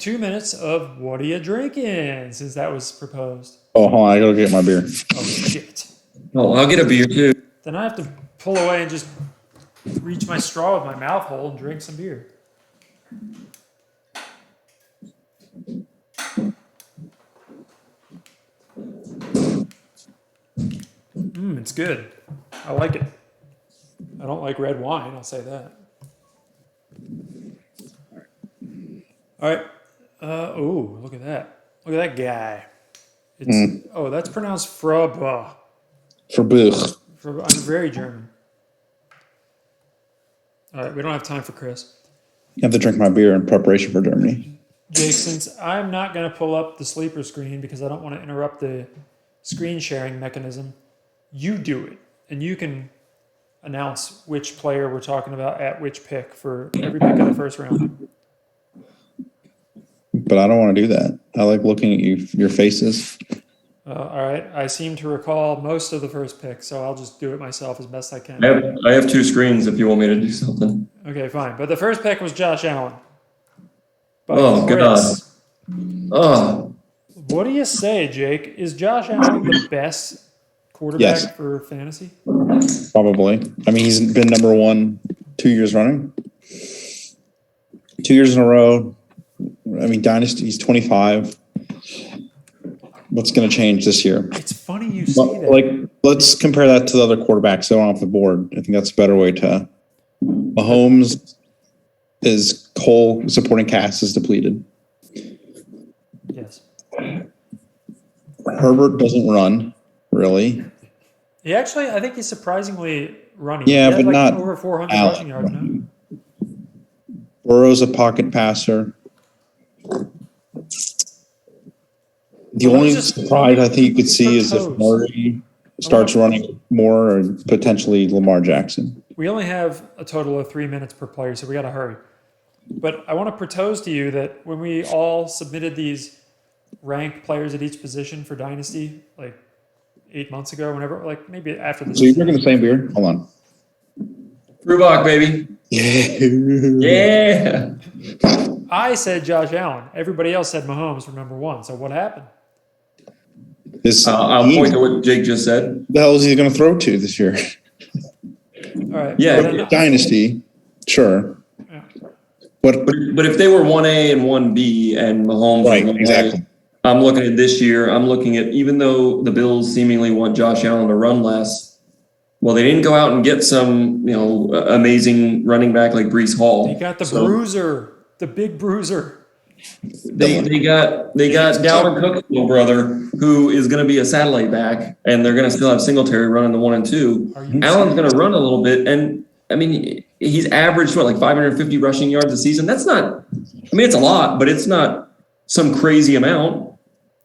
2 minutes of what are you drinking, since that was proposed. Oh, hold on. I gotta get my beer. Oh, shit. Oh, I'll get a beer too. Then I have to pull away and just reach my straw with my mouth hole and drink some beer. It's good. I like it. I don't like red wine, I'll say that. All right. Oh, look at that. Look at that guy. Oh, that's pronounced Fraba. Verbuch. I'm very German. All right, we don't have time for Chris. I have to drink my beer in preparation for Germany. Jake, since I'm not going to pull up the sleeper screen because I don't want to interrupt the screen sharing mechanism, you do it. And you can announce which player we're talking about at which pick for every pick of the first round. But I don't want to do that. I like looking at your faces. All right. I seem to recall most of the first pick, so I'll just do it myself as best I can. I have two screens if you want me to do something. Okay, fine. But the first pick was Josh Allen. Oh, God. Oh. What do you say, Jake? Is Josh Allen the best quarterback for fantasy? Probably. I mean, he's been number one 2 years running. 2 years in a row. I mean, Dynasty, he's 25. What's going to change this year? It's funny you say that. Like, let's compare that to the other quarterbacks that are off the board. I think that's a better way to. Mahomes is whole supporting cast is depleted. Yes. Herbert doesn't run, really. He actually, I think he's surprisingly running. Yeah, but not over 400 rushing yards now. Burrow's a pocket passer. The only surprise I think you could see is if Murray starts running more, or potentially Lamar Jackson. We only have a total of 3 minutes per player, so we got to hurry. But I want to propose to you that when we all submitted these ranked players at each position for Dynasty, like 8 months ago, whenever, like maybe after this. So you're drinking the same beer? Hold on. Brewbach, baby. Yeah. I said Josh Allen. Everybody else said Mahomes for number one. So what happened? I'll point to what Jake just said. The hell is he going to throw to this year? All right. Yeah. Dynasty, sure. Yeah. But if they were 1A and 1B and Mahomes, right, exactly. I'm looking at this year. I'm looking at, even though the Bills seemingly want Josh Allen to run less, well, they didn't go out and get some, amazing running back like Breece Hall. They got the bruiser, the big bruiser. They got Dalvin Cook's little brother, who is going to be a satellite back, and they're going to still have Singletary running the 1 and 2. Allen's going to run a little bit, and I mean, he's averaged like 550 rushing yards a season. That's not. I mean, it's a lot, but it's not some crazy amount.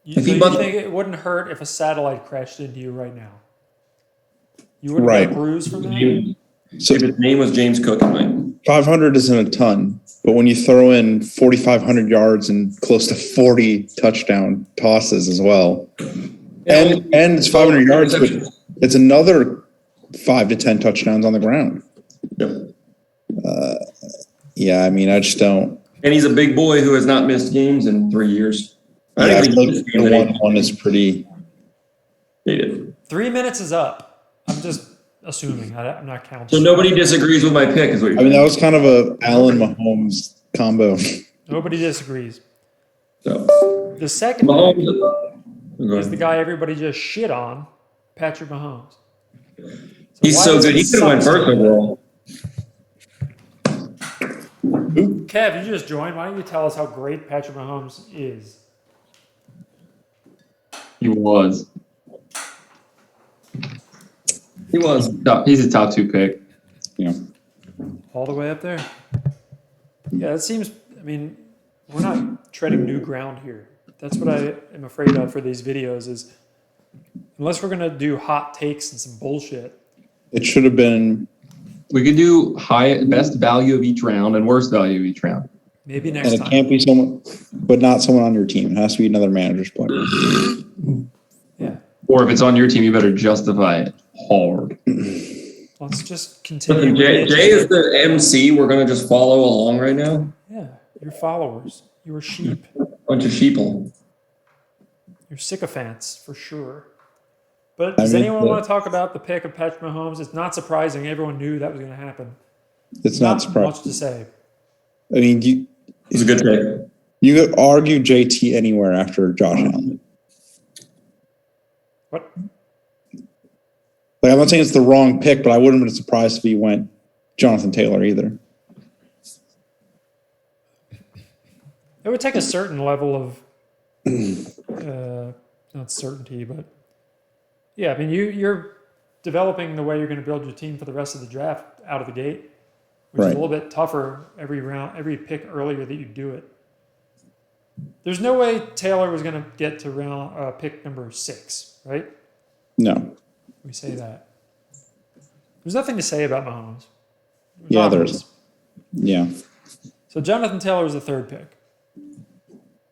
You think it wouldn't hurt if a satellite crashed into you right now? You wouldn't get a bruise from that? So if his name was James Cook, it might. 500 isn't a ton, but when you throw in 4,500 yards and close to 40 touchdown tosses as well, and it's 500 yards, but it's another 5 to 10 touchdowns on the ground. Yeah. I mean, I just don't. And he's a big boy who has not missed games in 3 years. I think the one is pretty. He did. 3 minutes is up. I'm just assuming. I'm not counting. So nobody disagrees with my pick, is what you're saying. That was kind of a Allen Mahomes combo. Nobody disagrees. So the second pick is the guy everybody just shit on, Patrick Mahomes. He's so good. He could have went first overall. Kev, you just joined. Why don't you tell us how great Patrick Mahomes is? He was. He's a top 2 pick. Yeah. All the way up there. Yeah, it seems. I mean, we're not treading new ground here. That's what I am afraid of for these videos. Is unless we're gonna do hot takes and some bullshit. It should have been. We could do best value of each round and worst value of each round. Maybe next time. And it can't be someone, but not someone on your team. It has to be another manager's player. Yeah. Or if it's on your team, you better justify it hard. Let's just continue. Jay is the MC. We're going to just follow along right now. Yeah, your followers. You're sheep. Bunch of sheeple. You're sycophants for sure. But does anyone want to talk about the pick of Patrick Mahomes? It's not surprising. Everyone knew that was going to happen. It's not surprising. Much to say. I mean, It's a good pick. You could argue JT anywhere after Josh Allen. What? Like, I'm not saying it's the wrong pick, but I wouldn't have been surprised if he went Jonathan Taylor either. It would take a certain level of, not certainty, but yeah, I mean, you're developing the way you're going to build your team for the rest of the draft out of the gate, which is a little bit tougher every round, every pick earlier that you do it. There's no way Taylor was going to get to pick number 6, right? No. We say that. There's nothing to say about Mahomes. Yeah, there's. Yeah. So Jonathan Taylor was the 3rd pick.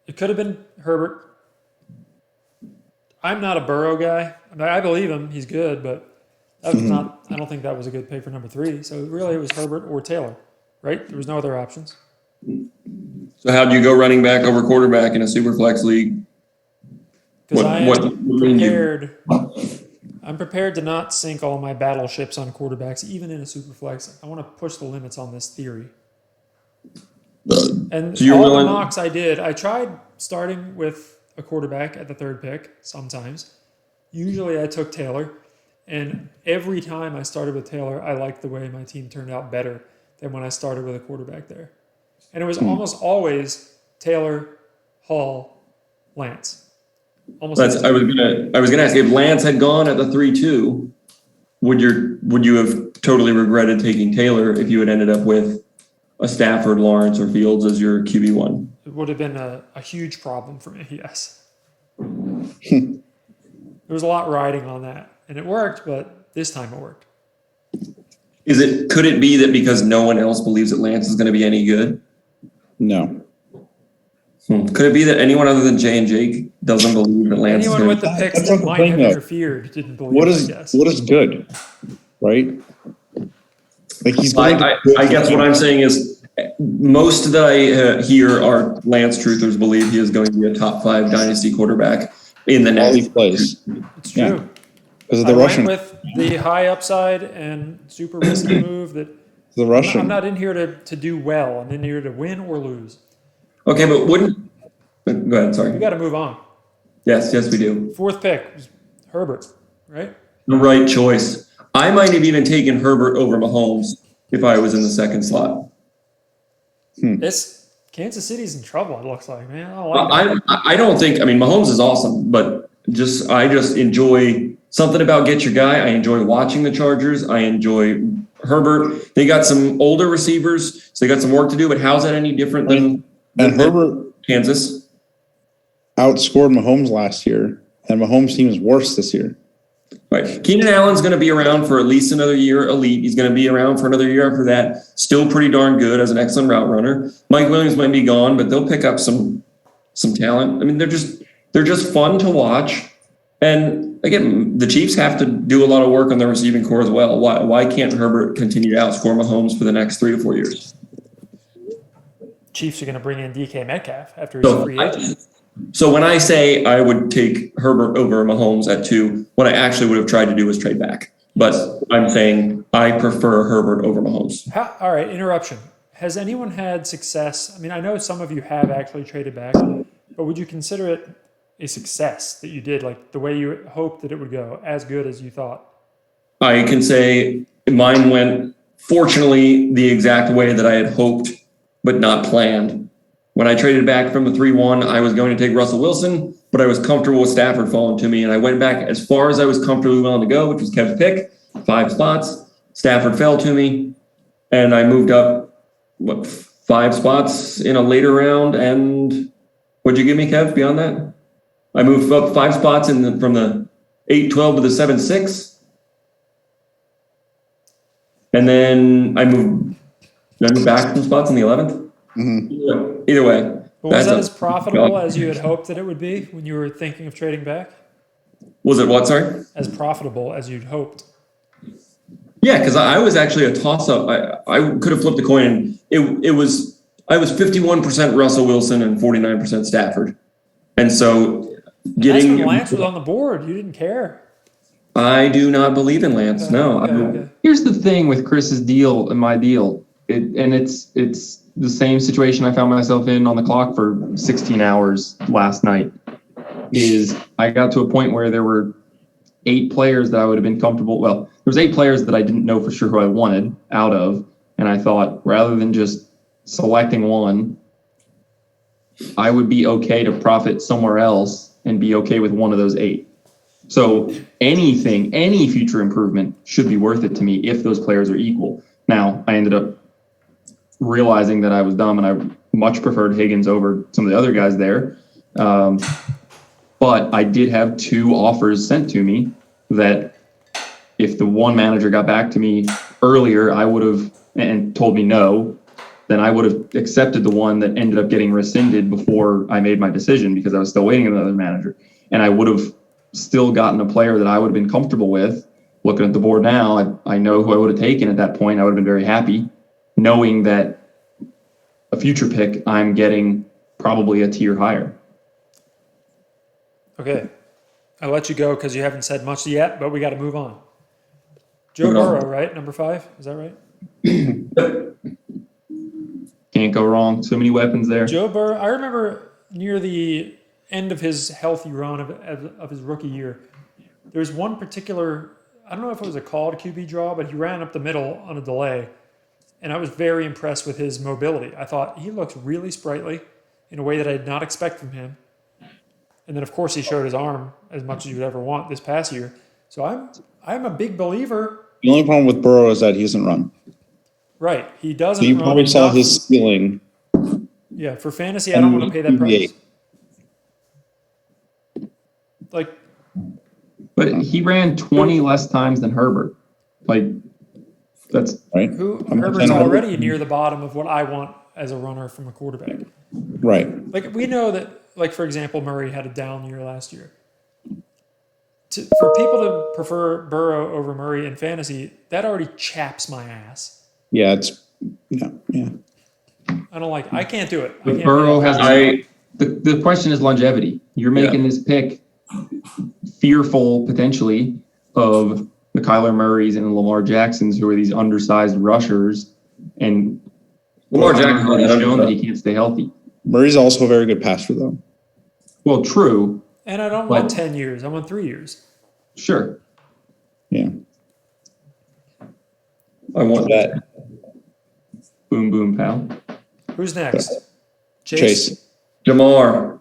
It could have been Herbert. I'm not a Burrow guy. I mean, I believe him. He's good, but that was not. I don't think that was a good pick for number 3. So really, it was Herbert or Taylor, right? There was no other options. So how do you go running back over quarterback in a super flex league? Because I am prepared. I'm prepared to not sink all my battleships on quarterbacks, even in a super flex. I want to push the limits on this theory. And so all the mocks I did, I tried starting with a quarterback at the 3rd pick sometimes. Usually I took Taylor. And every time I started with Taylor, I liked the way my team turned out better than when I started with a quarterback there. And it was almost always Taylor, Hall, Lance. I was gonna ask, if Lance had gone at the 3-2, would you have totally regretted taking Taylor if you had ended up with a Stafford, Lawrence, or Fields as your QB1? It would have been a huge problem for me, yes. There was a lot riding on that. And it worked, but this time it worked. Could it be that because no one else believes that Lance is going to be any good? No. Could it be that anyone other than Jay and Jake doesn't believe that Lance is going to be good? Anyone with the picks that might have interfered didn't believe what is good, right? Like he's going I guess what I'm saying is most that I hear are Lance truthers believe he is going to be a top 5 dynasty quarterback in the next place. It's true. Because of the Russian. Went with the high upside and super risky move that the Russian. I'm not in here to do well. I'm in here to win or lose. Okay, but go ahead, sorry. We got to move on. Yes, we do. 4th pick was Herbert, right? The right choice. I might have even taken Herbert over Mahomes if I was in the 2nd slot. It's Kansas City's in trouble. It looks like, man. I don't think. I mean, Mahomes is awesome, but I just enjoy something about get your guy. I enjoy watching the Chargers. I enjoy Herbert. They got some older receivers, so they got some work to do. But how's that any different than Herbert? Kansas outscored Mahomes last year, and Mahomes' team is worse this year. Right. Keenan Allen's going to be around for at least another year elite. He's going to be around for another year after that. Still pretty darn good as an excellent route runner. Mike Williams might be gone, but they'll pick up some talent. I mean, they're just fun to watch. And again, the Chiefs have to do a lot of work on their receiving core as well. Why can't Herbert continue to outscore Mahomes for the next 3 to 4 years? Chiefs are going to bring in DK Metcalf after he's a free agent. So when I say I would take Herbert over Mahomes at 2, what I actually would have tried to do was trade back. But I'm saying I prefer Herbert over Mahomes. All right, interruption. Has anyone had success? I mean, I know some of you have actually traded back, but would you consider it a success that you did, like the way you hoped that it would go, as good as you thought? I can say mine went, fortunately, the exact way that I had hoped, but not planned. When I traded back from the 3-1, I was going to take Russell Wilson, but I was comfortable with Stafford falling to me, and I went back as far as I was comfortably willing to go, which was Kev's pick, 5 spots. Stafford fell to me, and I moved up, 5 spots in a later round, and what'd you give me, Kev, beyond that? I moved up 5 spots from the 8-12 to the 7-6. And then I moved back some spots in the 11th. Mm-hmm. Either way. But was that as profitable as you had hoped that it would be when you were thinking of trading back? Was it what, sorry? As profitable as you'd hoped. Yeah, because I was actually a toss-up. I could have flipped the coin. And it was I was 51% Russell Wilson and 49% Stafford. And so getting. That's when Lance was on the board. You didn't care. I do not believe in Lance. No. Okay. Here's the thing with Chris's deal and my deal. It's the same situation I found myself in on the clock for 16 hours last night. Is I got to a point where there were 8 players that I would have been comfortable. Well, there was 8 players that I didn't know for sure who I wanted out of. And I thought, rather than just selecting one, I would be okay to profit somewhere else and be okay with one of those 8. So any future improvement should be worth it to me if those players are equal. Now, I ended up realizing that I was dumb and I much preferred Higgins over some of the other guys there. But I did have 2 offers sent to me that if the one manager got back to me earlier, I would have, and told me no, then I would have accepted the one that ended up getting rescinded before I made my decision because I was still waiting on the other manager. And I would have still gotten a player that I would have been comfortable with. Looking at the board now, I know who I would have taken at that point. I would have been very happy knowing that a future pick I'm getting probably a tier higher. Okay. I'll let you go because you haven't said much yet, but we got to move on. Joe Burrow, right? Number 5. Is that right? Can't go wrong. So many weapons there. Joe Burrow, I remember near the end of his healthy run of his rookie year, there's one particular, I don't know if it was a called QB draw, but he ran up the middle on a delay. And I was very impressed with his mobility. I thought he looks really sprightly in a way that I did not expect from him. And then, of course, he showed his arm as much as you would ever want this past year. So I'm a big believer. The only problem with Burrow is that he doesn't run. Right. He doesn't So you run probably saw enough. his ceiling. Yeah, for fantasy, I don't want to pay that price. Like, But he ran 20 less times than Herbert. Like, that's Right. Herbert's already near the bottom of what I want as a runner from a quarterback. Right. Like, we know that, like, for example, Murray had a down year last year. For people to prefer Burrow over Murray in fantasy, that already chaps my ass. Yeah. Yeah. I don't like it. I can't do it. I But can't Burrow do it. has the question is longevity. You're making this pick fearful potentially of the Kyler Murrays and the Lamar Jacksons, who are these undersized rushers, and Lamar Jackson has shown that he can't stay healthy. Murray's also a very good passer, though. Well, true. And I don't want 10 years. I want 3 years. Sure. Yeah. I want that. Boom, boom, pal. Who's next? Chase. Jamar.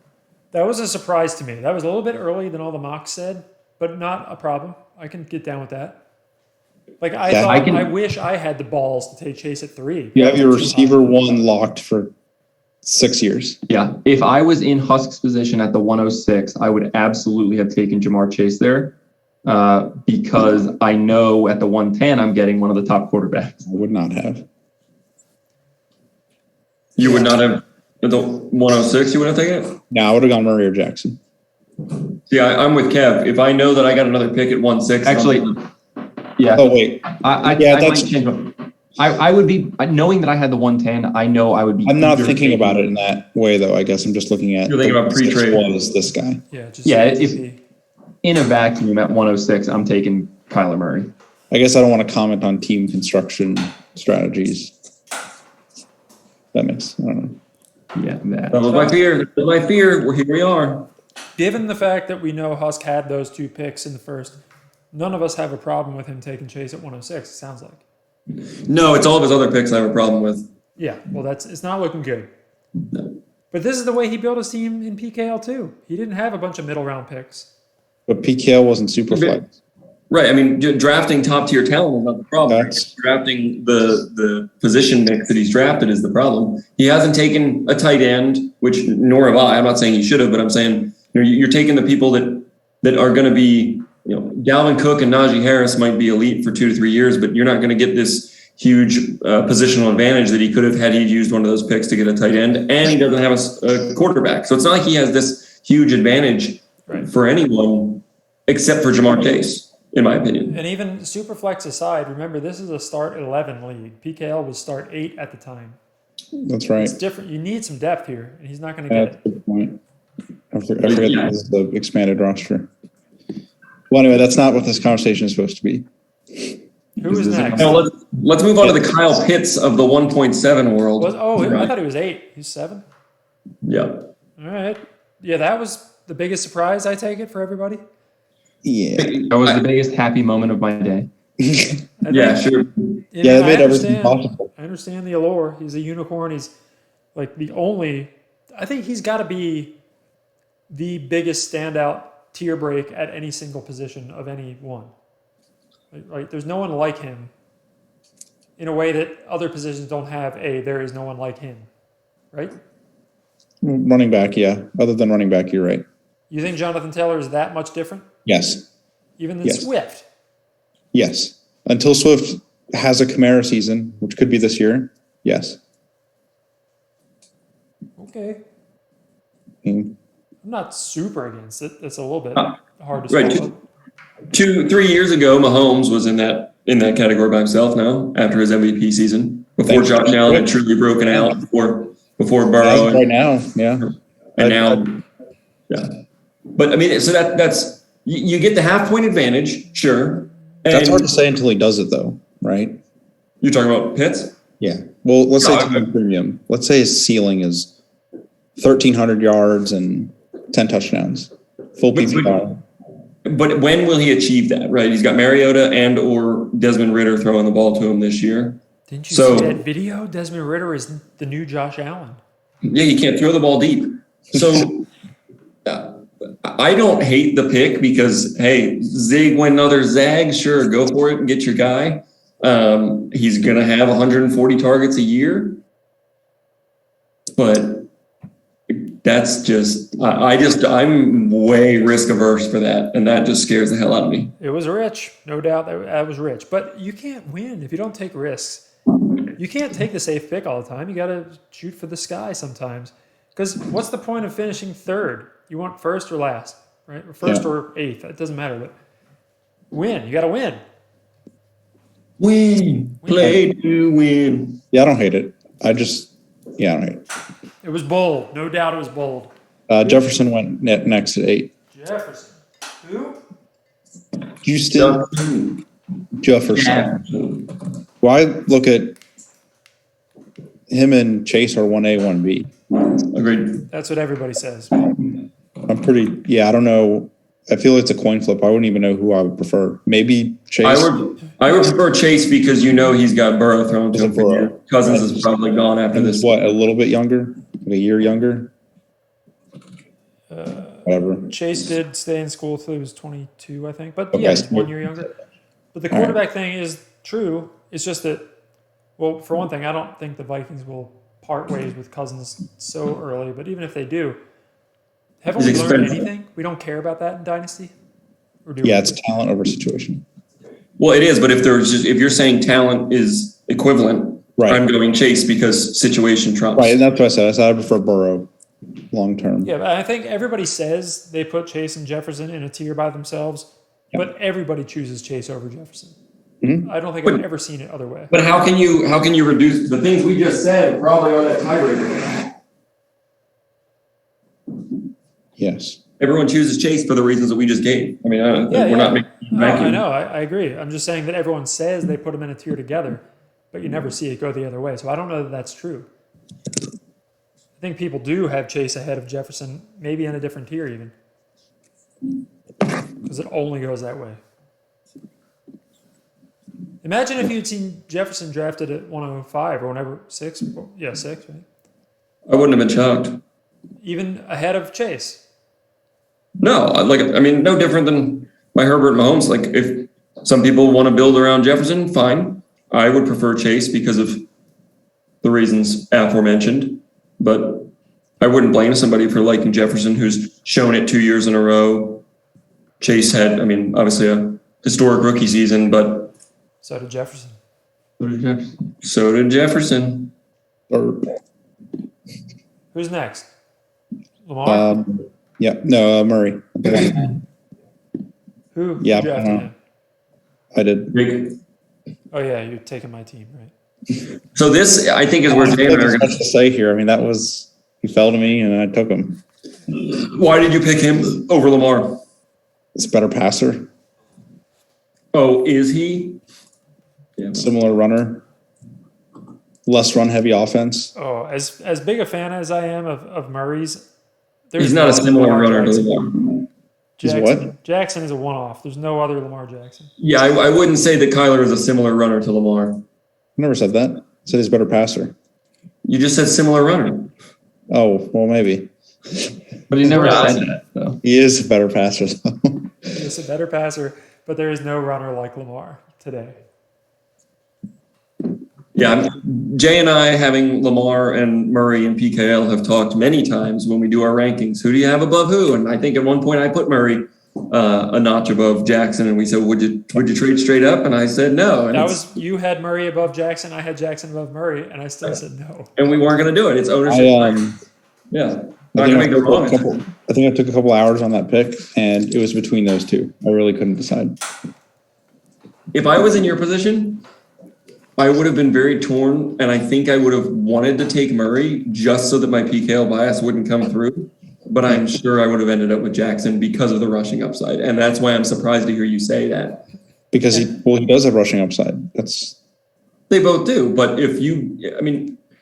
That was a surprise to me. That was a little bit early than all the mocks said, but not a problem. I can get down with that. Like, I wish I had the balls to take Chase at 3. You have your receiver 1 locked for 6 years. Yeah. If I was in Husk's position at the 106, I would absolutely have taken Jamar Chase there because I know at the 110 I'm getting one of the top quarterbacks. I would not have. You would not have at the 106. You would have taken it. No, I would have gone Murray or Jackson. Yeah, I'm with Kev. If I know that I got another pick at 1-6, Actually, yeah. Oh wait. I that's. might change my, I would be knowing that I had the 110. I know I would be. I'm not thinking about it in that way, though. I guess I'm just looking at. You're thinking about pre-trade. Was this guy? Yeah. Just If in a vacuum at 106, I'm taking Kyler Murray. I guess I don't want to comment on team construction strategies. That makes, I don't know. Yeah, that. That was my fear. That was my fear. Well, here we are. Given the fact that we know Husk had those 2 picks in the first, none of us have a problem with him taking Chase at 106, it sounds like. No, it's all of his other picks I have a problem with. Yeah, well, it's not looking good. But this is the way he built his team in PKL too. He didn't have a bunch of middle round picks. But PKL wasn't super flex. Right. I mean, drafting top tier talent is not the problem. That's- Drafting the position mix that he's drafted is the problem. He hasn't taken a tight end, which nor have I. I'm not saying he should have, but I'm saying you're taking the people that are going to be, Dalvin Cook and Najee Harris might be elite for 2 to 3 years, but you're not going to get this huge positional advantage that he could have had he used one of those picks to get a tight end, and he doesn't have a quarterback. So it's not like he has this huge advantage for anyone except for Jamar Chase, in my opinion. And even Superflex aside, remember this is a start 11 league. PKL was start 8 at the time. That's right. It's different. You need some depth here, and he's not going to get That's it. a good point. I forget this is the expanded roster. Well, anyway, that's not what this conversation is supposed to be. Who is next? Now let's move on to the Kyle Pitts of the 1.7 world. I thought he was 8. He's 7. Yeah. All right. Yeah, that was the biggest surprise. I take it for everybody. Yeah. That was the biggest happy moment of my day. Yeah, sure. Yeah, that made everything possible. I understand the allure. He's a unicorn. He's like the only. I think he's got to be the biggest standout tier break at any single position of any one. Right? There's no one like him in a way that other positions don't have there is no one like him. Right? Running back, yeah. Other than running back, you're right. You think Jonathan Taylor is that much different? Yes. Even than Yes. Swift? Yes. Until Swift has a Camara season, which could be this year. Yes. Okay. Mm. I'm not super against it. It's a little bit hard to Right. swallow. 3 years ago, Mahomes was in that category by himself now after his MVP season. Before Thanks. Josh Allen had truly broken out, before Burrow. Right now, yeah. And now, yeah. But I mean, so that's you get the half-point advantage, sure. And That's hard to say until he does it, though, right? You're talking about Pitts? Yeah. Well, let's say No, it's a premium. Let's say his ceiling is 1,300 yards and 10 touchdowns. Full PPR. But when will he achieve that, right? He's got Mariota and or Desmond Ritter throwing the ball to him this year. Didn't you see that video? Desmond Ritter is the new Josh Allen. Yeah, he can't throw the ball deep. So I don't hate the pick because, hey, zig when others zag, sure, go for it and get your guy. He's going to have 140 targets a year. But that's just, I'm way risk averse for that. And that just scares the hell out of me. It was rich. No doubt that was rich. But you can't win if you don't take risks. You can't take the safe pick all the time. You got to shoot for the sky sometimes. Because what's the point of finishing third? You want first or last, right? Or first or eighth. It doesn't matter. But win. You got to win. Win. Play to win. Yeah, I don't hate it. I don't hate it. It was bold. No doubt it was bold. Jefferson went next at 8. Jefferson. Who? You still Jefferson. Well, I look at him and Chase are 1A, 1B. Agreed. That's what everybody says. I'm I don't know. I feel it's a coin flip. I wouldn't even know who I would prefer. Maybe Chase. I would prefer Chase because he's got Burrow thrown to him for a year. Cousins is probably gone after this. What, a little bit younger? Like a year younger? Whatever. Chase did stay in school till he was 22, I think. But Okay. yeah, he's 1 year younger. But the quarterback thing is true. It's just that, well, for one thing, I don't think the Vikings will part ways with Cousins so early. But even if they do, haven't we learned anything? We don't care about that in Dynasty? Or do we? Yeah, it's talent over situation. Well, it is, but if you're saying talent is equivalent, Right. I'm going Chase because situation trumps. Right, and that's what I said. I said I prefer Burrow long term. Yeah, but I think everybody says they put Chase and Jefferson in a tier by themselves, but everybody chooses Chase over Jefferson. Mm-hmm. I don't think I've ever seen it other way. But how can you reduce the things we just said? Probably on that tiebreaker. Yes. Everyone chooses Chase for the reasons that we just gave. I mean, we're not making I know. I agree. I'm just saying that everyone says they put them in a tier together, but you never see it go the other way. So I don't know that that's true. I think people do have Chase ahead of Jefferson, maybe in a different tier even, because it only goes that way. Imagine if you'd seen Jefferson drafted at 105 or whenever, 6? Yeah, 6, right? I wouldn't have been shocked. Even ahead of Chase. No, no different than my Herbert and Mahomes. Like, if some people want to build around Jefferson, fine. I would prefer Chase because of the reasons aforementioned. But I wouldn't blame somebody for liking Jefferson, who's shown it 2 years in a row. Chase had, obviously a historic rookie season, but So did Jefferson. so did Jefferson. Or Who's next? Lamar? yeah, no, Murray. Who Yeah, drafted him? I did. Big. Oh, yeah, you're taking my team, right? So this, I think, is where Jay and I are There's going much to say here. I mean, he fell to me, and I took him. Why did you pick him over Lamar? It's a better passer, Oh, is he? Yeah. similar runner, less run-heavy offense. Oh, as big a fan as I am of Murray's, He's not a similar runner to Jackson. Lamar. He's Jackson, what? Jackson is a one-off. There's no other Lamar Jackson. Yeah, I wouldn't say that Kyler is a similar runner to Lamar. I never said that. I said he's a better passer. You just said similar runner. Oh, well, maybe. But he never said that, though. He is a better passer, though. He's a better passer, but there is no runner like Lamar today. Yeah, Jay and I, having Lamar and Murray and PKL, have talked many times when we do our rankings. Who do you have above who? And I think at one point I put Murray a notch above Jackson, and we said, "Would you trade straight up?" And I said no. And That was you had Murray above Jackson. I had Jackson above Murray, and I still said no. and we weren't going to do it. It's ownership. Yeah, not going to make the wrong. I think I took a couple hours on that pick, and it was between those two. I really couldn't decide. If I was in your position, I would have been very torn, and I think I would have wanted to take Murray just so that my PKL bias wouldn't come through. But I'm sure I would have ended up with Jackson because of the rushing upside, and that's why I'm surprised to hear you say that. Because he does have rushing upside. They both do, but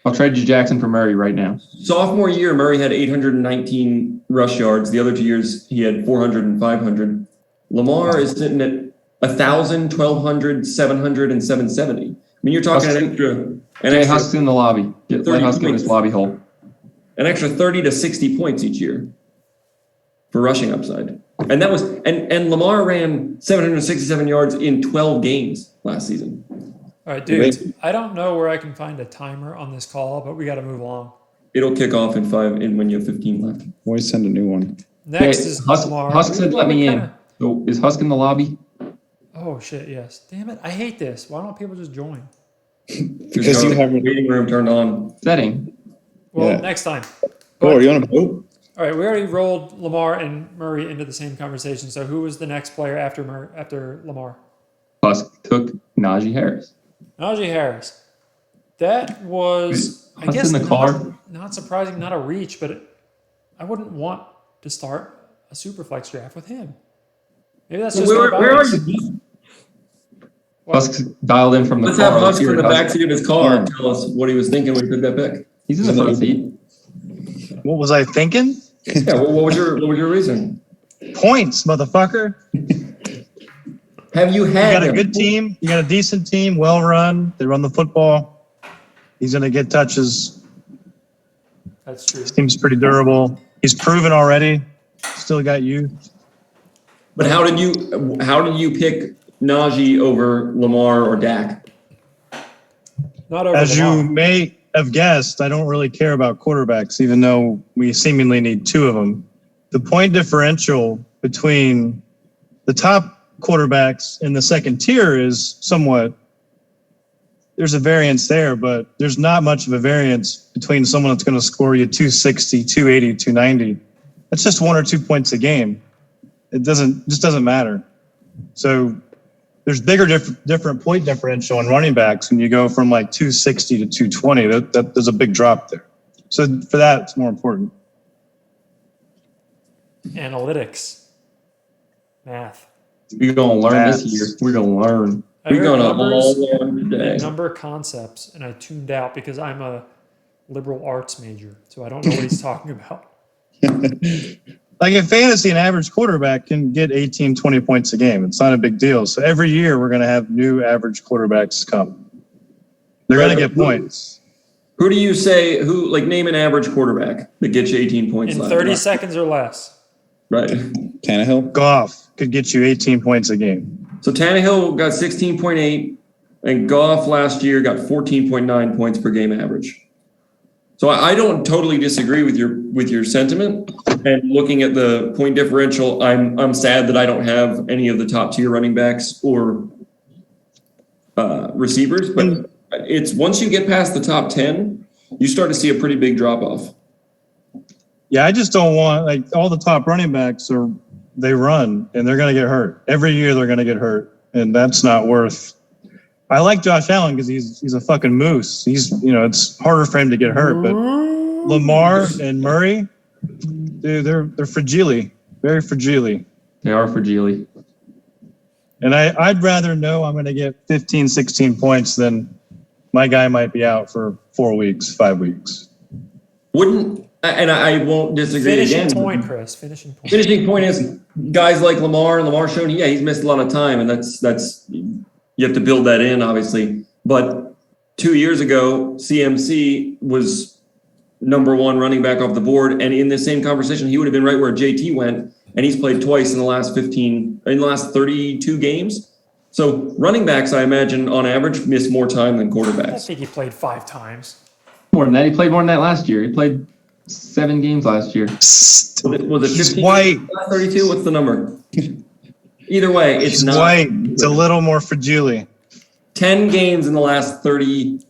I'll trade you Jackson for Murray right now. sophomore year, Murray had 819 rush yards. The other 2 years, he had 400 and 500. Lamar is sitting at 1,000, 1,200, 700, and 770. I mean, you're talking an Jay extra Husk's in the lobby. Let 30 Husk in points. his lobby hole. an extra 30 to 60 points each year for rushing upside. And that was and Lamar ran 767 yards in 12 games last season. All right, dudes. I don't know where I can find a timer on this call, but we got to move along. It'll kick off in when you have 15 left. Always send a new one. Next Hey, is Husk, Lamar. Husk said, "Let me in." So is Husk in the lobby? Oh shit! Yes. Damn it! I hate this. Why don't people just join? Because you have. waiting room turned on. Setting. Well, Yeah. next time. Oh, are you on a boat? All right, we already rolled Lamar and Murray into the same conversation. So who was the next player after Lamar? Husk took Najee Harris. Najee Harris. That was, I Husk guess, in the car. not surprising, not a reach, but I wouldn't want to start a Superflex draft with him. Maybe that's just Where my are bias. you? Husk dialed in from the Let's car. have Husk Here, in the Husk. backseat of his car and tell us what he was thinking when he took that pick. He's in the front seat. What was I thinking? Yeah, what was your reason? Points, motherfucker. Have you You had got a him? good team. You got a decent team, well run. They run the football. He's going to get touches. That's true. Team's pretty durable. He's proven already. Still got youth. But how did you pick Najee over Lamar or Dak? Not over As Lamar. you may have guessed, I don't really care about quarterbacks, even though we seemingly need two of them. The point differential between the top quarterbacks in the second tier is somewhat, there's a variance there, but there's not much of a variance between someone that's going to score you 260, 280, 290. That's just 1 or 2 points a game. It just doesn't matter. So there's bigger different point differential in running backs when you go from like 260 to 220. That there's a big drop there. So for that, it's more important. Analytics. Math. We're gonna learn this That's- year. We're gonna learn. I We're heard gonna numbers all learn today. and number concepts, and I tuned out because I'm a liberal arts major, so I don't know what he's talking about. Like in fantasy, an average quarterback can get 18, 20 points a game. It's not a big deal. So every year we're going to have new average quarterbacks come. They're going to get points. Who do you say? Name an average quarterback that gets you 18 points In last 30 last- seconds or less. Right. Tannehill? Goff could get you 18 points a game. So Tannehill got 16.8, and Goff last year got 14.9 points per game average. So I don't totally disagree with your sentiment. And looking at the point differential, I'm sad that I don't have any of the top tier running backs or receivers. But it's once you get past the top 10, you start to see a pretty big drop off. Yeah, I just don't want, like, all the top running backs they run and they're going to get hurt. Every year they're going to get hurt. And that's not worth I like Josh Allen because he's a fucking moose. It's harder for him to get hurt, but Lamar and Murray, dude, they're fragile, very fragile. They are fragile. And I'd rather know I'm going to get 15, 16 points than my guy might be out for 4 weeks, 5 weeks. I won't disagree Finishing again. point, Chris. Finishing point. Finishing point is guys like Lamar and Lamar showing, he's missed a lot of time, and that's you have to build that in, obviously. But 2 years ago, CMC was number one running back off the board, and in the same conversation, he would have been right where JT went, and he's played twice in the last 32 games. So running backs, I imagine, on average, miss more time than I quarterbacks. think he played 5 times. More than that. He played more than that last year. He played 7 games last year. Was it He's 15? white. 32? What's the number? Either way, it's He's not white. It's a little more fragile. 10 games in the last 30.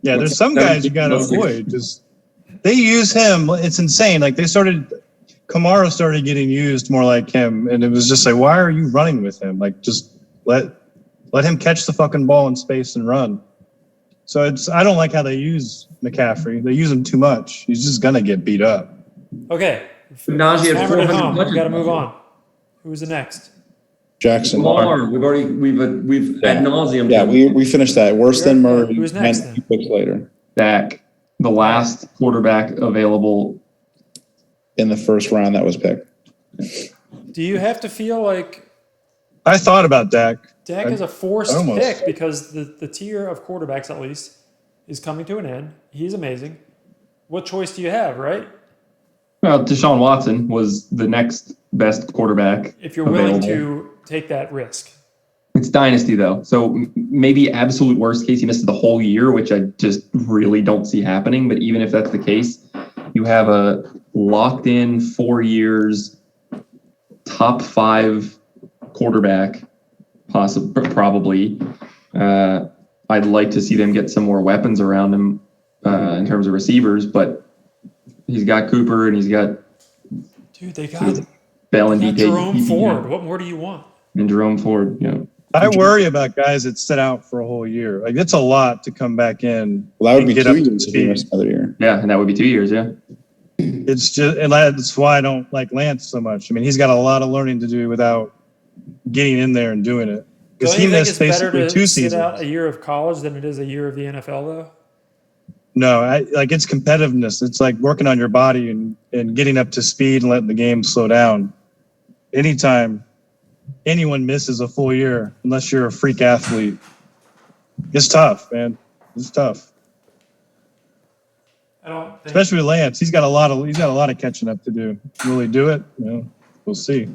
Yeah, there's some guys you got to avoid. Just they use him. It's insane. Like Kamara started getting used more like him, and it was just like, why are you running with him? Like, just let him catch the fucking ball in space and run. So I don't like how they use McCaffrey. They use him too much. He's just gonna get beat up. Okay. Najee had Hammered it 400 home. We got to touches. move on. Who's the next? Jackson. Lamar, we've ad nauseum. Yeah, we finished that. Worse than Murray. Who's next, and then? 2 picks later Dak, the last quarterback available. in the first round that was picked. Do you have to feel like I thought about Dak. Dak is a forced Almost. pick because the tier of quarterbacks, at least, is coming to an end? He's amazing. What choice do you have, right? Well, Deshaun Watson was the next best quarterback. If you're willing available. to take that risk. It's dynasty though, so maybe absolute worst case he misses the whole year, which I just really don't see happening. But even if that's the case, you have a locked in 4 years, top 5 quarterback, probably. I'd like to see them get some more weapons around him in terms of receivers, but he's got Cooper and he's got Dude, they got Bell and DK. Jerome Ford. What more do you want? And Jerome Ford, yeah. I worry about guys that sit out for a whole year. Like, it's a lot to come back in. Well, that would and be get 2 up to years if he speed. missed another year. Yeah, and that would be 2 years, yeah. It's just, and that's why I don't like Lance so much. I mean, he's got a lot of learning to do without getting in there and doing it. Because Don't he you think missed it's better basically to 2 sit out a seasons. year of college than it is a year of the NFL, though? No, it's competitiveness. It's like working on your body and getting up to speed and letting the game slow down. Anytime anyone misses a full year, unless you're a freak athlete, it's tough, man. It's tough. I don't think. Especially with Lance. He's got a lot of catching up to do. Will he do it? We'll see.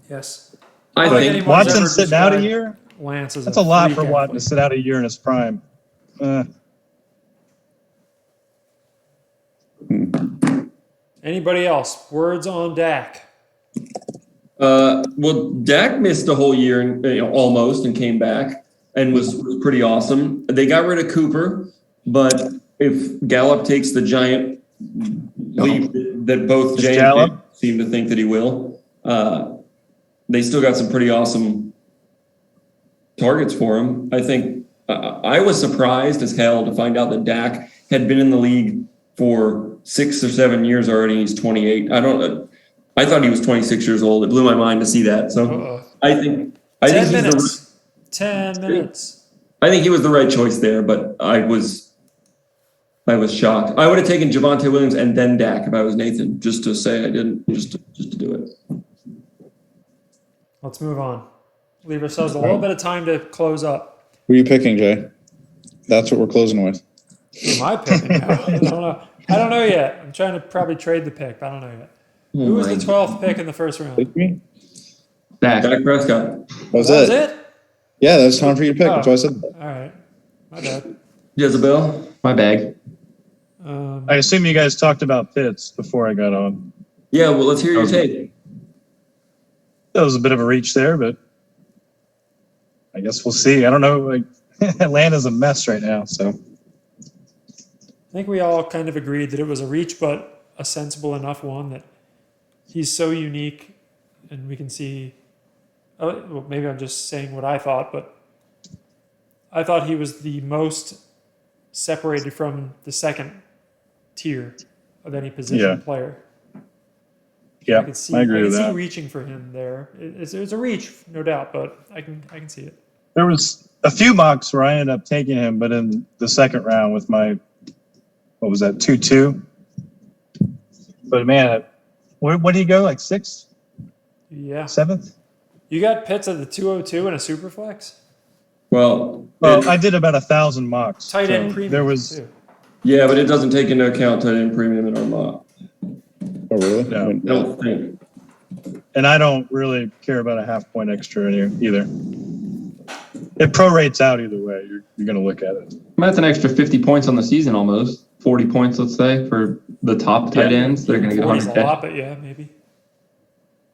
Yes. I But think anyone's Watson ever sitting out a described year? Lance as That's a lot for freak Watson to athlete. sit out a year in his prime. Anybody else? Words on Dak. well, Dak missed a whole year and almost and came back and was pretty awesome. They got rid of Cooper, but if Gallup takes the giant leap that both Is Jay and Gallup? Jay seem to think that he will, they still got some pretty awesome targets for him. I think I was surprised as hell to find out that Dak had been in the league for 6 or 7 years already. He's 28. I thought he was 26 years old. It blew my mind to see that. So Uh-oh. I think 10 he's minutes. 10 minutes. I think he was the right choice there, but I was shocked. I would have taken Javonte Williams and then Dak if I was Nathan, just to say I didn't, just to do it. Let's move on. Leave ourselves a little bit of time to close up. Who are you picking, Jay? That's what we're closing with. Who am I picking now? I don't know. I don't know yet. I'm trying to probably trade the pick, but I don't know yet. Who was the 12th pick in the first round? Pick me? Dak. Dak Prescott. That was That was it. it? Yeah, that was time for you to pick. That's why I said that. All right. My bad. Jezebel. My bag. I assume you guys talked about Pitts before I got on. Yeah, well, let's hear your take. That was a bit of a reach there, but I guess we'll see. I don't know. Like, Atlanta's a mess right now, so. I think we all kind of agreed that it was a reach, but a sensible enough one that he's so unique and we can see. Well, maybe I'm just saying what I thought, but I thought he was the most separated from the second tier of any position Yeah. player. Yeah, I could see. I agree with see that. reaching for him there. It's a reach, no doubt, but I can see it. There was a few mocks where I ended up taking him, but in the second round with my, what was that, 2-2? But man, what did he go, like 6th, Yeah. 7th? You got Pitts at the 202 and a super flex. Well, Well, I did about 1,000 mocks. Tight end so premium there was, too. yeah, but it doesn't take into account tight end premium in our mock. Oh, really? No. I don't think. and I don't really care about a half point extra either. It prorates out either way. You're going to look at it. That's an extra 50 points on the season almost. 40 points, let's say, for the top tight ends. They're going to get 40's 100 a lot, but yeah, maybe.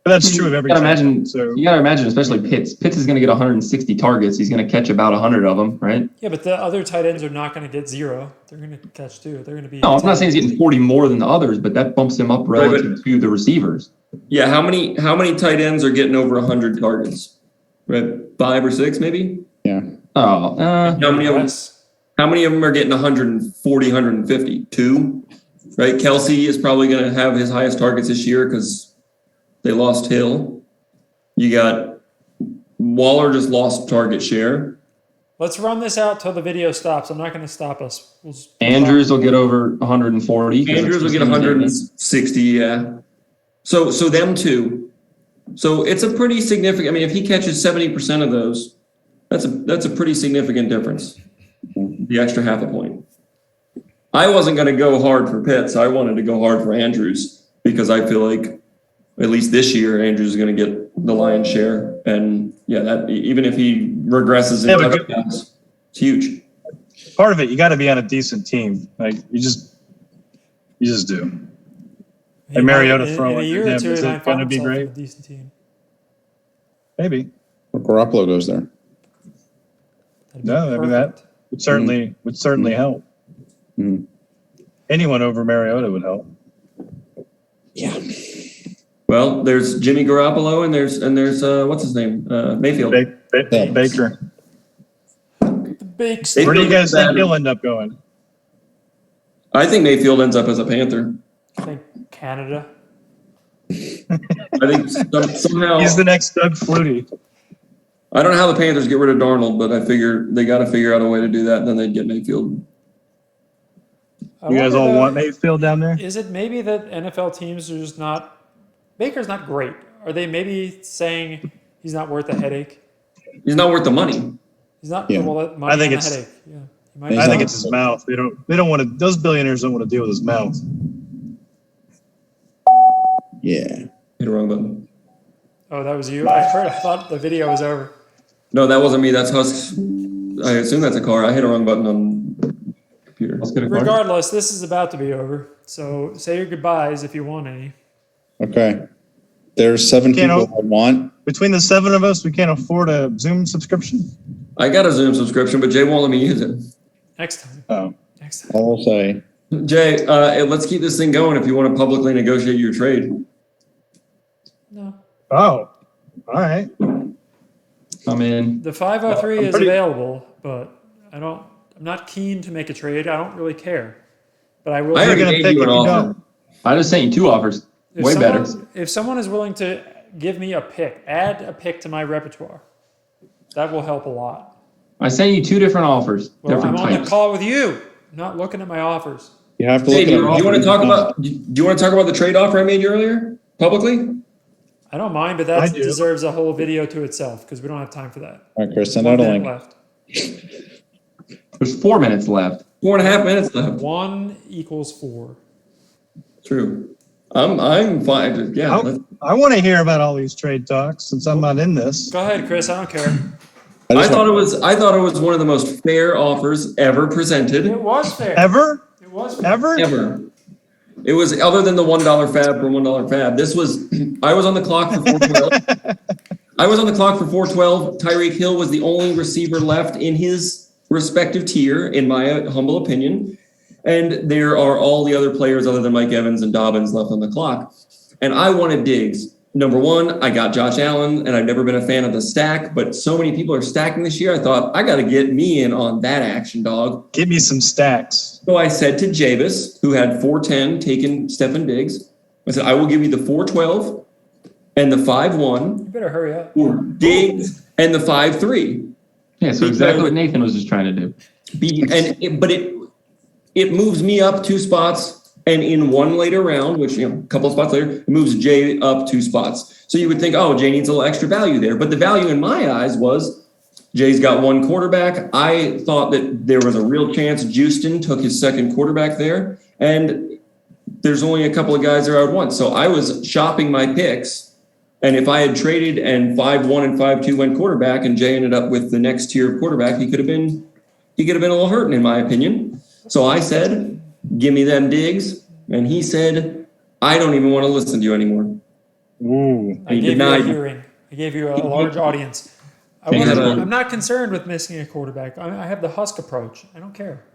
But that's true of every You gotta tight end, imagine, so you gotta imagine, especially Pitts. Pitts is going to get 160 targets. He's going to catch about 100 of them, right? Yeah, but the other tight ends are not going to get 0. They're going to catch 2. They're going to be. No, I'm not saying he's getting 40 more than the others, but that bumps him up relative to the receivers. Yeah, how many tight ends are getting over 100 targets? Right, 5 or 6 maybe. Yeah. Oh, How many of them? Less. How many of them are getting 140, 150? 2, right? Kelsey is probably going to have his highest targets this year because they lost Hill. You got Waller just lost target share. Let's run this out till the video stops. I'm not going to stop us. We'll just Andrews will get over 140. Andrews will get 160. Yeah. So them two. So it's a pretty significant. I mean, if he catches 70% of those, that's a pretty significant difference. The extra half a point. I wasn't going to go hard for Pitts. I wanted to go hard for Andrews because I feel like at least this year Andrews is going to get the lion's share. And yeah, that even if he regresses in touchdowns, it's huge. part of it, you got to be on a decent team. Like you just do. And Mariota in throwing a year to or him, two, is he it might going find to be himself great? a decent team. Maybe. Or Garoppolo goes there. That'd be No, I mean that perfect. would certainly help. Mhm. Anyone over Mariota would help. Yeah. Well, there's Jimmy Garoppolo and there's what's his name? Mayfield. Baker. The big They- Where do you guys think Bad. he'll end up going? I think Mayfield ends up as a Panther. I think Canada. I think somehow He's the next Doug Flutie. I don't know how the Panthers get rid of Darnold, but I figure they got to figure out a way to do that, and then they'd get Mayfield. I You guys wonder all though, want Mayfield down there? Is it maybe that NFL teams are just not? Baker's not great. Are they maybe saying he's not worth a headache? He's not worth the money. He's not. Yeah. Well, that money I think and a it's- headache. Yeah. He might He's I not. think it's his mouth. They don't want to. Those billionaires don't want to deal with his mouth. Yeah. Hit a wrong button. Oh, that was you. I thought the video was over. No, that wasn't me. That's Husk. I assume that's a car. I hit a wrong button on the computer. Let's get a card. Regardless, this is about to be over. So say your goodbyes if you want any. Okay. There's 7 Can't people I want. Between the 7 of us, we can't afford a Zoom subscription. I got a Zoom subscription, but Jay won't let me use it. Next time. Oh, Next time. I'll say. Jay, let's keep this thing going if you want to publicly negotiate your trade. No. all right. I'm in. The 503 I'm is pretty- available, but I'm not keen to make a trade. I don't really care. But I will. I You're already gonna gave pick you an if you offer. don't. I just sent you 2 offers. if Way someone- better. If someone is willing to give me a pick, add a pick to my repertoire, that will help a lot. I sent you 2 different offers, Well, different I'm on the types. call with you, not looking at my offers. You have to Jay, look do at you want to talk about? Do you want to talk about the trade offer I made you earlier publicly? I don't mind, but I that do. deserves a whole video to itself because we don't have time for that. All right, Chris, send 1 out a minute link. left. There's 4 minutes left. 4.5 minutes left. 1 equals 4. True. I'm fine. Yeah. let's- I want to hear about all these trade talks since I'm not in this. Go ahead, Chris. I don't care. I just thought want- it was one of the most fair offers ever presented. It was fair. Ever? It was fair. Ever? Ever. It was other than the $1 fab for $1 fab. This was, I was on the clock for 412. I was on the clock for 412. Tyreek Hill was the only receiver left in his respective tier, in my humble opinion. And there are all the other players other than Mike Evans and Dobbins left on the clock. And I wanted Diggs. number one, I got Josh Allen, and I've never been a fan of the stack, but so many people are stacking this year. I thought, I got to get me in on that action, dog. Give me some stacks. So I said to Javis, who had 410 taking Stefan Diggs, I said, I will give you the 412 and the 5-1. You better hurry up. Or Diggs and the 5-3. Yeah, so exactly what Nathan was just trying to do. But it moves me up 2 spots, and in one later round, which a couple of spots later, it moves Jay up 2 spots. So you would think, oh, Jay needs a little extra value there. But the value in my eyes was Jay's got 1 quarterback. I thought that there was a real chance Houston took his second quarterback there, and there's only a couple of guys there I would want. So I was shopping my picks, and if I had traded and 5-1 and 5-2 went quarterback, and Jay ended up with the next tier of quarterback, he could have been a little hurting, in my opinion. So I said, give me them Diggs, and he said, I don't even want to listen to you anymore. Ooh. I gave you a hearing. I gave you a large audience. I'm not concerned with missing a quarterback. I have the Husk approach. I don't care.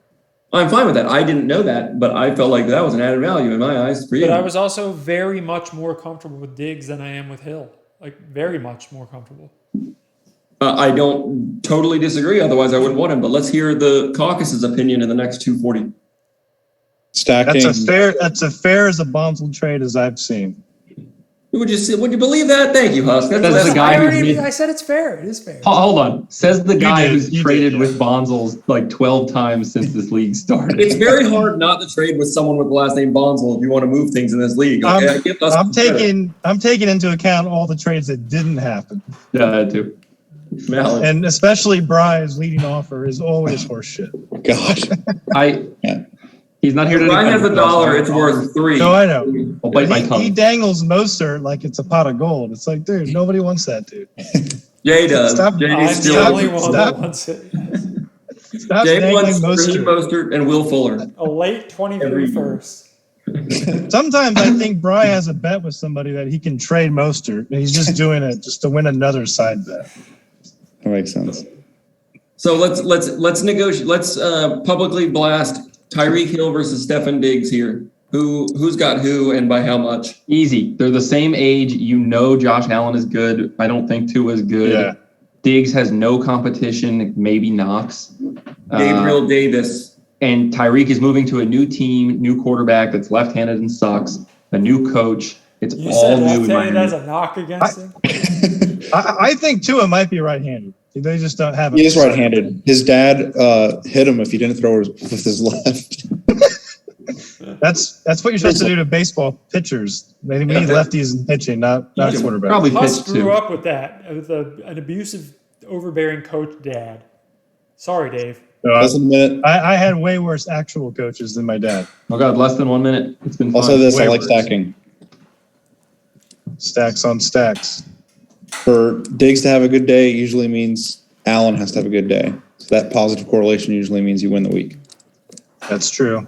I'm fine with that. I didn't know that, but I felt like that was an added value in my eyes for you. But I was also very much more comfortable with Diggs than I am with Hill. Like, very much more comfortable. I don't totally disagree. Otherwise, I wouldn't want him. But let's hear the caucus's opinion in the next 240. Stacking. That's a fair as a Bonzel trade as I've seen. Would you believe that? Thank you, Husk. Says the guy I said it's fair. It is fair. Hold on. Says the guy who's traded yeah. with Bonzels like 12 times since this league started. It's very hard not to trade with someone with the last name Bonzel if you want to move things in this league. Okay? I'm taking into account all the trades that didn't happen. Yeah, I do. Valid. And especially Bry's leading offer is always horseshit. God. He's not here to. If Brian has $1, it's worth 3. No, I know. I'll bite my He tongue. dangles Mostert like it's a pot of gold. It's like, dude, nobody wants that, dude. Jay does. Stop. JD I'm still. the only one Stop. that wants it. Stop Jay dangling wants Raheem Mostert. Mostert and Will Fuller. A late 23 Every year. first. Sometimes I think Bry has a bet with somebody that he can trade Mostert, and he's just doing it just to win another side bet. That makes sense. So let's negotiate. Let's publicly blast Tyreek Hill versus Stefan Diggs here. Who's got who and by how much? Easy. They're the same age. You know Josh Allen is good. I don't think Tua is good. Yeah. Diggs has no competition, maybe Knox. Gabriel Davis. And Tyreek is moving to a new team, new quarterback that's left-handed and sucks, a new coach. It's You all said new in left-handed Miami. as a knock against him? I think Tua might be right-handed. They just don't have it. He is right-handed. His dad hit him if he didn't throw with his left. That's what you're supposed to do to baseball pitchers. We need lefties in pitching, not quarterbacks. Probably Husk pitched grew too. up with that, with an abusive, overbearing coach dad. Sorry, Dave. Less than a minute. I had way worse actual coaches than my dad. Oh God, less than 1 minute. It's been fun. I'll say this, I Way like worse. stacking. Stacks on stacks. For Diggs to have a good day usually means Allen has to have a good day. So that positive correlation usually means you win the week. That's true.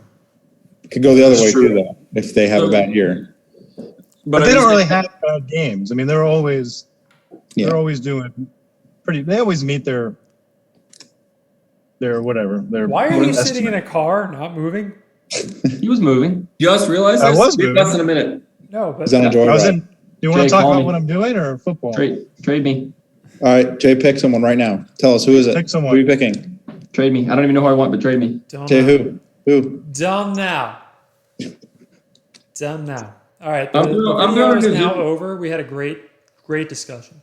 It could go the other That's way true. too, though, if they have a bad year. But they don't really have bad games. I mean, they're always doing pretty. They always meet their whatever. Why are you sitting in a car, not moving? He was moving. Just realized I this? was Be moving. less than a minute. No, but Is that enjoyable? I was in. Do you want Jay, to talk call about me. what I'm doing or football? Trade me. All right, Jay, pick someone right now. Tell us, who is it? Pick someone. Who are you picking? Trade me. I don't even know who I want, but trade me. don't Jay, know. who? Done now. Done now. All right. I'm The doing video is good. now over. We had a great discussion.